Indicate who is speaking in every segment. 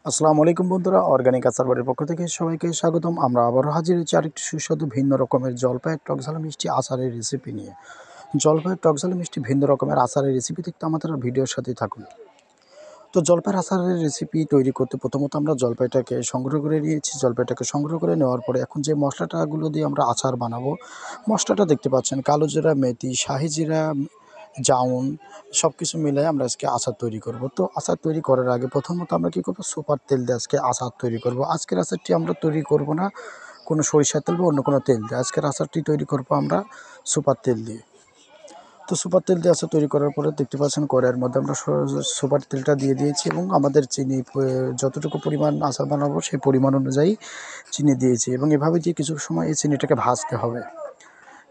Speaker 1: আসসালামু আলাইকুম বন্ধুরা, অর্গানিক আচার বাড়ির পক্ষ থেকে সবাইকে স্বাগতম। আমরা আবারও হাজির হয়েছি আরেকটি সুস্বাদু ভিন্ন রকমের জলপাইয়ের টকঝাল মিষ্টি আচারের রেসিপি নিয়ে। জলপাইয়ের টকঝাল মিষ্টি ভিন্ন রকমের আচারের রেসিপি দেখতে আমাদের ভিডিওর সাথেই থাকুন। তো জলপাইয়ের আচারের রেসিপি তৈরি করতে প্রথমত আমরা জলপাইটাকে সংগ্রহ করে নিয়েছি। জলপাইটাকে সংগ্রহ করে নেওয়ার পরে এখন যে মশলাটাগুলো দিয়ে আমরা আচার বানাবো, মশলাটা দেখতে পাচ্ছেন কালো জিরা, মেথি, শাহি জিরা, জাউন সব কিছু মিলাই আমরা আজকে আচার তৈরি করব। তো আচার তৈরি করার আগে প্রথমত আমরা কী করবো, সুপার তেল দিয়ে আজকে আচার তৈরি করব। আজকের আচারটি আমরা তৈরি করব না কোনো সরিষার তেল বা অন্য কোনো তেল দিয়ে। আজকের আচারটি তৈরি করব আমরা সুপার তেল দিয়ে। তো সুপার তেল দিয়ে আচার তৈরি করার পরে দেখতে পাচ্ছেন কড়াইয়ের মধ্যে আমরা সুপার তেলটা দিয়ে দিয়েছি এবং আমাদের চিনি যতটুকু পরিমাণ আচার বানাবো সেই পরিমাণ অনুযায়ী চিনি দিয়েছি এবং এভাবে দিয়ে কিছু সময় এই চিনিটাকে ভাজতে হবে।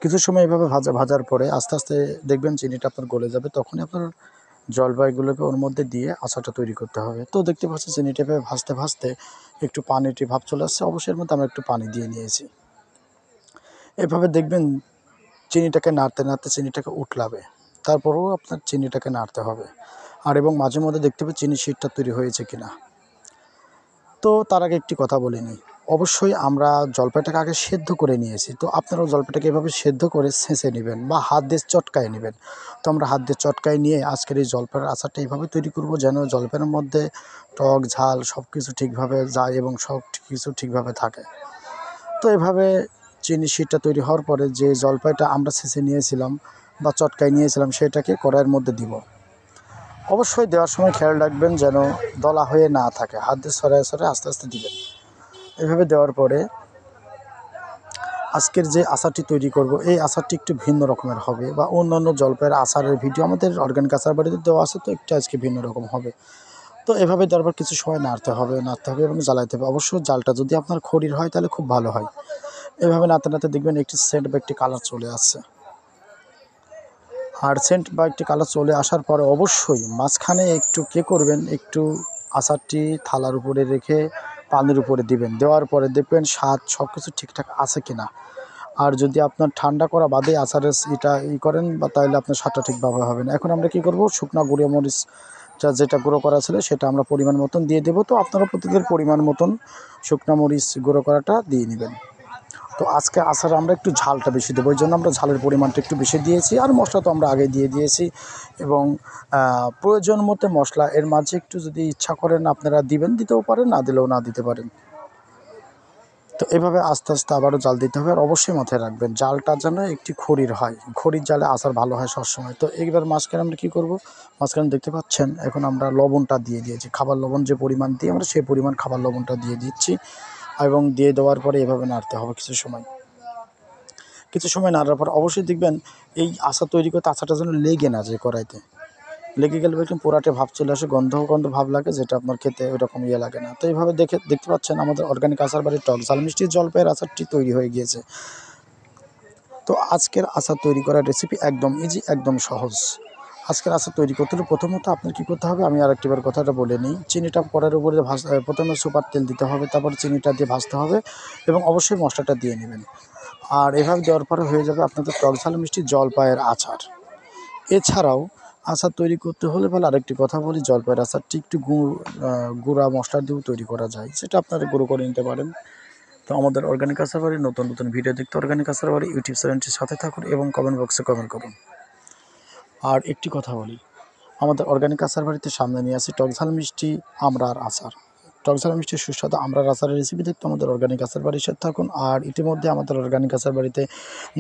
Speaker 1: কিছু সময় এভাবে ভাজার পরে আস্তে আস্তে দেখবেন চিনিটা আপনার গলে যাবে, তখনই আপনার জলপাইগুলোকে ওর মধ্যে দিয়ে আচারটা তৈরি করতে হবে। তো দেখতে পাচ্ছি চিনিটা এভাবে ভাজতে ভাজতে একটু পানিটি ভাব চলে আসছে, অবশ্যই এর মধ্যে আমরা একটু পানি দিয়ে নিয়েছি। এভাবে দেখবেন চিনিটাকে নাড়তে নাড়তে চিনিটাকে উতলাবে, তারপরেও আপনার চিনিটাকে নাড়তে হবে আর এবং মাঝে মধ্যে দেখতে হবে চিনি শিটটা তৈরি হয়েছে কিনা। তো তার আগে একটি কথা বলে নিই, অবশ্যই আমরা জলপাইটাকে আগে সেদ্ধ করে নিয়েছি। তো আপনারাও জলপাইটাকে এভাবে সেদ্ধ করে ছেঁচে নেবেন বা হাত দিয়ে চটকায় নেবেন। তো আমরা হাত দিয়ে চটকায় নিয়ে আজকের এই জলপাইয়ের আচারটা এইভাবে তৈরি করব যেন জলপাইয়ের মধ্যে টক ঝাল সব কিছু ঠিকভাবে যায় এবং সব কিছু ঠিকভাবে থাকে। তো এভাবে চিনি শিটটা তৈরি হওয়ার পরে যে জলপাইটা আমরা ছেঁচে নিয়েছিলাম বা চটকায় নিয়েছিলাম সেটাকে কড়াইয়ের মধ্যে দিব। অবশ্যই দেওয়ার সময় খেয়াল রাখবেন যেন দলা হয়ে না থাকে, হাত দিয়ে সরায় সরায় আস্তে আস্তে দিবেন। এভাবে দেওয়ার পরে আজকের যে আচারটি তৈরি করব এই আচারটি একটু ভিন্ন রকমের হবে বা অন্যান্য জলপাইয়ের আচারের ভিডিও আমাদের অর্গানিক আচার বাড়িতে দেওয়া আছে, তো একটু আজকে ভিন্ন রকম হবে। তো এভাবে দেওয়ার পর কিছু সময় নাড়তে হবে এবং জ্বালাইতে হবে। অবশ্যই জালটা যদি আপনার খড়ির হয় তাহলে খুব ভালো হয়। এভাবে নাড়তে নাড়তে দেখবেন একটি সেন্ট বা একটি কালার চলে আসছে। আর সেন্ট বা একটি কালার চলে আসার পরে অবশ্যই মাঝখানে একটু করবেন, একটু আচারটি থালার উপরে রেখে পানির উপরে দিবেন। দেওয়ার পরে দেখবেন স্বাদ সব কিছু ঠিকঠাক আছে কিনা। আর যদি আপনার ঠান্ডা করা বাদে আচারের এটা করেন বা তাহলে আপনার স্বাদটা ঠিকভাবে হবে না। এখন আমরা কী করব, শুকনা গুঁড়ো মরিচ যেটা গুঁড়ো করা ছিল সেটা আমরা পরিমাণ মতন দিয়ে দেবো। তো আপনারা প্রত্যেকের পরিমাণ মতন শুকনা মরিচ গুঁড়ো করাটা দিয়ে নেবেন। তো আজকে আচারে আমরা একটু ঝালটা বেশি দেবো, ওই জন্য আমরা ঝালের পরিমাণটা একটু বেশি দিয়েছি। আর মশলা তো আমরা আগে দিয়ে দিয়েছি এবং প্রয়োজন মতো মশলা এর মাঝে একটু যদি ইচ্ছা করেন আপনারা দিবেন, দিতেও পারেন, না দিলেও না দিতে পারেন। তো এভাবে আস্তে আস্তে আবারও জাল দিতে হবে। আর অবশ্যই মাথায় রাখবেন জালটা যেন একটি খড়ির হয়, খড়ির জালে আচার ভালো হয় সবসময়। তো এইবার মাঝখানে আমরা কী করব, মাঝখানে দেখতে পাচ্ছেন এখন আমরা লবণটা দিয়ে দিয়েছি, খাবার লবণ যে পরিমাণ দিয়ে আমরা সেই পরিমাণ খাবার লবণটা দিয়ে দিচ্ছি এবং দিয়ে দেওয়ার পরে এভাবে নাড়তে হবে কিছু সময় নাড়ার পর অবশ্যই দেখবেন এই আচার তৈরি করতে আচারটা যেন লেগে না যায় কড়াইতে। লেগে গেলে একটু পোড়াটে ভাব চলে আসে, গন্ধ ভাব লাগে, যেটা আপনার খেতে ওইরকম লাগে না। তো এইভাবে দেখতে পাচ্ছেন আমাদের অর্গানিক আচার বাড়ির টক ঝাল মিষ্টি জলপাইয়ের আচারটি তৈরি হয়ে গিয়েছে। তো আজকের আচার তৈরি করার রেসিপি একদম ইজি, একদম সহজ। আজকের আচার তৈরি করতে হলে প্রথমত আপনার কী করতে হবে, আমি আরেকটিবার কথাটা বলে নিই। চিনিটা কড়াইয়ের উপরে প্রথমে সুপার তেল দিতে হবে, তারপর চিনিটা দিয়ে ভাজতে হবে এবং অবশ্যই মশলাটা দিয়ে নেবেন। আর এভাবে দেওয়ার পরে হয়ে যাবে আপনাদের টক ঝাল মিষ্টি জলপাইয়ের আচার। এছাড়াও আচার তৈরি করতে হলে আরেকটি কথা বলি, জলপাইয়ের আচারটি একটু গুঁড়া মশলা দিয়েও তৈরি করা যায়, সেটা আপনারা গুঁড়ো করে নিতে পারেন। তো আমাদের অর্গানিক আচার বাড়ির নতুন নতুন ভিডিও দেখতে অর্গানিক আচার বাড়ি ইউটিউব চ্যানেলটির সাথে থাকুন এবং কমেন্ট বক্সে কমেন্ট করুন। আর একটি কথা বলি, আমাদের অর্গানিক আচার বাড়িতে সামনে নিয়ে আসি টক ঝাল মিষ্টি আমড়ার আচার। টক ঝাল মিষ্টির সুস্বাদু আমড়ার আচারের রেসিপি দেখতে আমাদের অর্গানিক আচার বাড়ির সাথে থাকুন। আর ইতিমধ্যে আমাদের অর্গানিক আচার বাড়িতে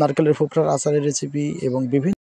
Speaker 1: নারকেলের ফোকরার আচারের রেসিপি এবং বিভিন্ন